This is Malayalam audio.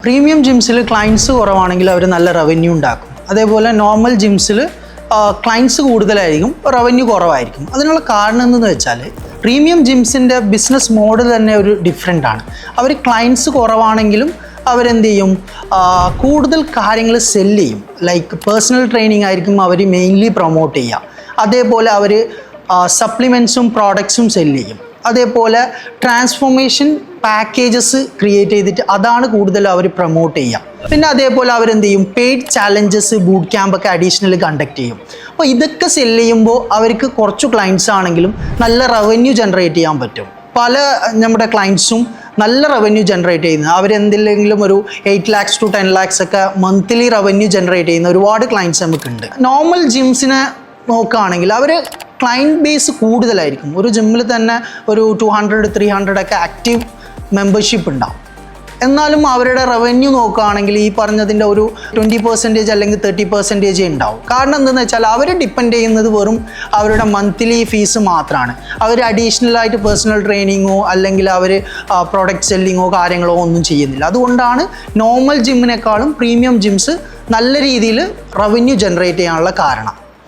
പ്രീമിയം ജിംസിൽ ക്ലയൻസ് കുറവാണെങ്കിൽ അവർ നല്ല റവന്യൂ ഉണ്ടാക്കും. അതേപോലെ നോർമൽ ജിംസിൽ ക്ലയൻസ് കൂടുതലായിരിക്കും, റവന്യൂ കുറവായിരിക്കും. അതിനുള്ള കാരണം എന്തെന്ന് വെച്ചാൽ പ്രീമിയം ജിംസിൻ്റെ ബിസിനസ് മോഡൽ തന്നെ ഒരു ഡിഫറെൻ്റ് ആണ്. അവർ ക്ലയൻസ് കുറവാണെങ്കിലും അവരെന്ത് ചെയ്യും, കൂടുതൽ കാര്യങ്ങൾ സെല്ല് ചെയ്യും. ലൈക്ക് പേഴ്സണൽ ട്രെയിനിങ് ആയിരിക്കും അവർ മെയിൻലി പ്രൊമോട്ട് ചെയ്യുക. അതേപോലെ അവർ സപ്ലിമെൻറ്റ്സും പ്രോഡക്ട്സും സെല്ല് ചെയ്യും. അതേപോലെ ട്രാൻസ്ഫോർമേഷൻ പാക്കേജസ് ക്രിയേറ്റ് ചെയ്തിട്ട് അതാണ് കൂടുതൽ അവർ പ്രൊമോട്ട് ചെയ്യുക. പിന്നെ അതേപോലെ അവരെന്ത് ചെയ്യും, പെയ്ഡ് ചാലഞ്ചസ്, ബൂട്ട് ക്യാമ്പൊക്കെ അഡീഷണൽ കണ്ടക്ട് ചെയ്യും. അപ്പോൾ ഇതൊക്കെ സെല്ല് ചെയ്യുമ്പോൾ അവർക്ക് കുറച്ച് ക്ലയൻസ് ആണെങ്കിലും നല്ല റവന്യൂ ജനറേറ്റ് ചെയ്യാൻ പറ്റും. പല നമ്മുടെ ക്ലയൻസും നല്ല റവന്യൂ ജനറേറ്റ് ചെയ്യുന്നത് അവരെന്തെങ്കിലും ഒരു 8 lakhs to 10 lakhs ഒക്കെ മന്ത്ലി റവന്യൂ ജനറേറ്റ് ചെയ്യുന്ന ഒരുപാട് ക്ലയൻസ് നമുക്കുണ്ട്. നോർമൽ ജിംസിനെ നോക്കുകയാണെങ്കിൽ അവർ ക്ലയൻറ്റ് ബേസ് കൂടുതലായിരിക്കും. ഒരു ജിമ്മിൽ തന്നെ ഒരു 200-300 ഒക്കെ ആക്റ്റീവ് മെമ്പർഷിപ്പ് ഉണ്ടാവും. എന്നാലും അവരുടെ റവന്യൂ നോക്കുകയാണെങ്കിൽ ഈ പറഞ്ഞതിൻ്റെ ഒരു 20% അല്ലെങ്കിൽ 30% ഉണ്ടാവും. കാരണം എന്തെന്ന് വെച്ചാൽ അവർ ഡിപ്പെൻഡ് ചെയ്യുന്നത് വെറും അവരുടെ മന്ത്ലി ഫീസ് മാത്രമാണ്. അവർ അഡീഷണലായിട്ട് പേഴ്സണൽ ട്രെയിനിങ്ങോ അല്ലെങ്കിൽ അവർ പ്രൊഡക്റ്റ് സെല്ലിങ്ങോ കാര്യങ്ങളോ ഒന്നും ചെയ്യുന്നില്ല. അതുകൊണ്ടാണ് നോർമൽ ജിമ്മിനേക്കാളും പ്രീമിയം ജിംസ് നല്ല രീതിയിൽ റവന്യൂ ജനറേറ്റ് ചെയ്യാനുള്ള കാരണം.